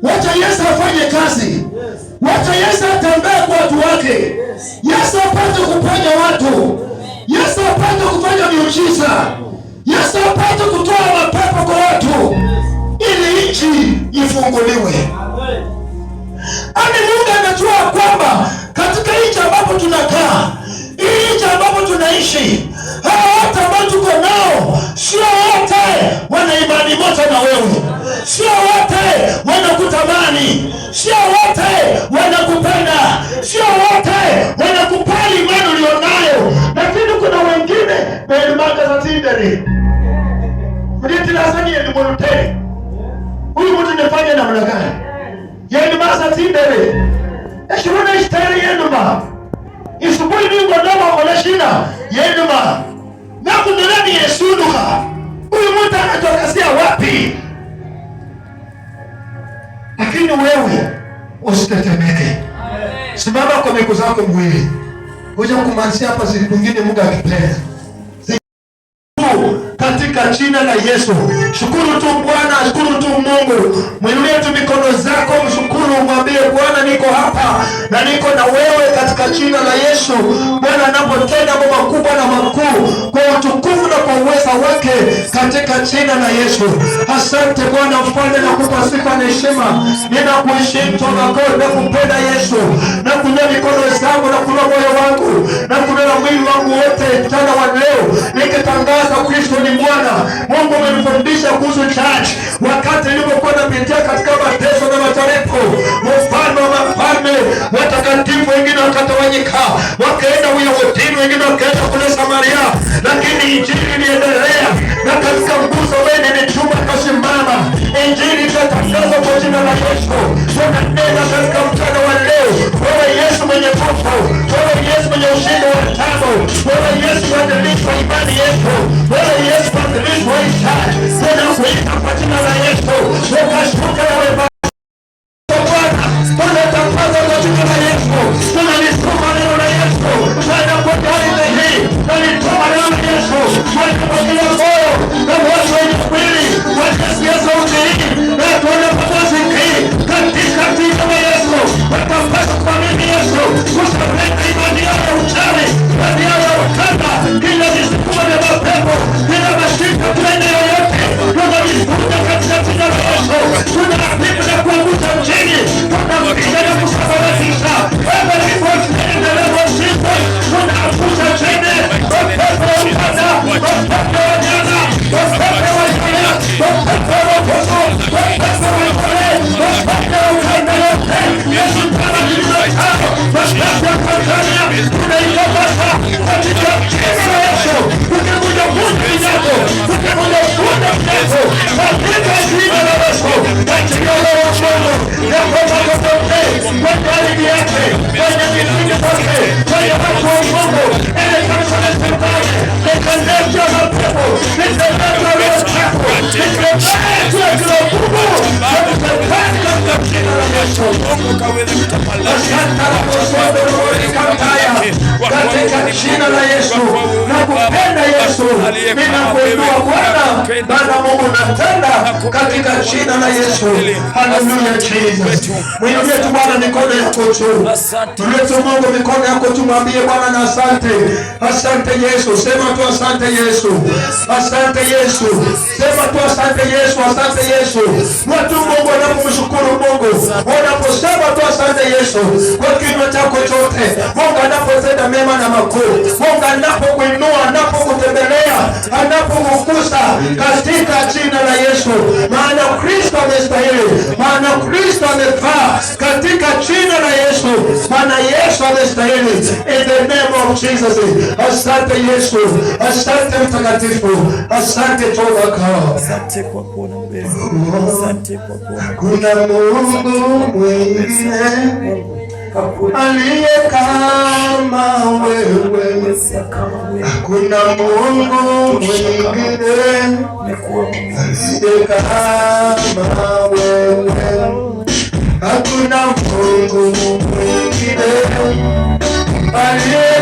Wacha Yesu afanye kazi. Wacha Yesu atembee kwa watu wake. Yesu apate kuponya watu. Yesu apate kufanya miujiza. Yesu apate kutoa mapepo kwa watu ili nchi ifunguliwe. Ani Mungu anajua kwamba katika nchi ambapo tunakaa, hii nchi ambapo tunaishi, hawa watu ambao tuko nao, sio wote wana imani moja na wewe. Sio wote wanakutamani. Sio wote wanakupenda. Sio wote wanakupali imani ulionayo. Lakini kuna wengine belimaka za tinderi. Mditi nasani ya nimoluteni. Huyu mtu nifanya namna gani? Yeni masa tinderi. Eshiruna ishtari yenuma. Isubui ningo nama wala shina. Yenuma. Naku nilani yesunuka. Huyu mtu anatokasia wapi? Lakini wewe usitetemeke. Simama kwa miguu zako mwili. Ngoja kumansia hapa zili mwingine Mungu akipenda. Katika jina la Yesu. Shukuru tu Bwana, shukuru tu Mungu. Mwinulie tu mikono zako, mshukuru, mwambie Bwana niko hapa na niko na wewe katika jina la Yesu. Bwana anapotenda mambo makubwa na makuu kwa utukufu na kwa uweza wake katika jina la Yesu. Asante Bwana mfalme, nakupa sifa na heshima. Ninakuheshimu toka kwa na kupenda Yesu. Na kunywa mikono zangu na kunywa moyo wangu na kunywa mwili wangu wote mchana wa leo nikitangaza Kristo ni Bwana. Mungu amenifundisha kuhusu church wakati nilipokuwa napitia katika mateso na majaribu. Mfalme wa mafalme, watakatifu wengine wakatawanyika, wakaenda Uyahudini, wengine wakaenda kule Samaria, lakini injili iliendelea. Na katika nguzo wewe ni chuma kasimama, injili itatangazwa kwa jina la Yesu. Tunanena katika mchana wa leo, wewe Yesu mwenye nguvu, wewe Yesu mwenye ushindi wa tano, wewe Yesu mwadilifu wa imani yetu, wewe Yesu mwadilifu wa ishara. Tunakuita kwa jina la Yesu, ukashuka na wewe Bwana, tunatangaza kwa jina la Yesu, tunalituma neno la Yesu, tunapotoa hii, tunalituma neno la Yesu, tunapotoa moyo na watu wenye kweli, wakasikia sauti hii, na tunapata sikii katika jina la Yesu, watapata kuamini Yesu, kusapenda imani yao ya uchawi, imani yao ya ukanda, kila visukuma vya mapepo, kila mashika tuende yoyote, tunalifuta katika jina la Yesu, tunapiga na kuangusha mchini, tunapiga na kusababisha, wewe ni mwote na mwote, tunaangusha chini, mapepo ya ukanda, mapepo ya jana, mapepo ya jana, mapepo ya koso, mapepo ya kore, mapepo ya ukanda yote, Yesu kama nilizotano, mapepo ya Tanzania, tunaikabasa katika jina la Yesu, tukikuja kundi yako, tukikuja kundi yako, katika jina la Yesu, katika jina la Yesu, ya kwamba kote, kwa karibu yake, kwenye misingi zote, kwenye watu wa Mungu, ele kanisa la serikali, nekandesha mapepo, nekandesha roho chako, nekandesha kila Mungu, katika jina la Yesu, katika jina la Yesu, nakupenda Yesu, ninakuinua Bwana, Bwana Mungu natenda katika jina la Yesu. Hallelujah Jesus. Mwinulie tu Bwana mikono yako juu. Mwinulie tu Mungu mikono yako juu, mwambie Bwana na asante. Asante Yesu, sema tu asante Yesu. Asante Yesu. Sema tu asante Yesu, asante Yesu. Watu Mungu wanapomshukuru Mungu, wanaposema tu asante Yesu kwa kinywa chako chote, Mungu anapotenda mema na makuu, Mungu anapokuinua, anapokutembelea, anapokugusa katika jina la Yesu. Maana Kristo amestahili, maana Kristo amefaa katika jina la Yesu, maana Yesu amestahili. In the name of Jesus. Asante Yesu, asante mtakatifu, asante toba kwa. Asante kwa kuona mbele, asante kwa kuona. Kuna Mungu mwingine aliye kama wewe, hakuna Mungu mwingine aliye kama wewe, hakuna Mungu mwingine aliye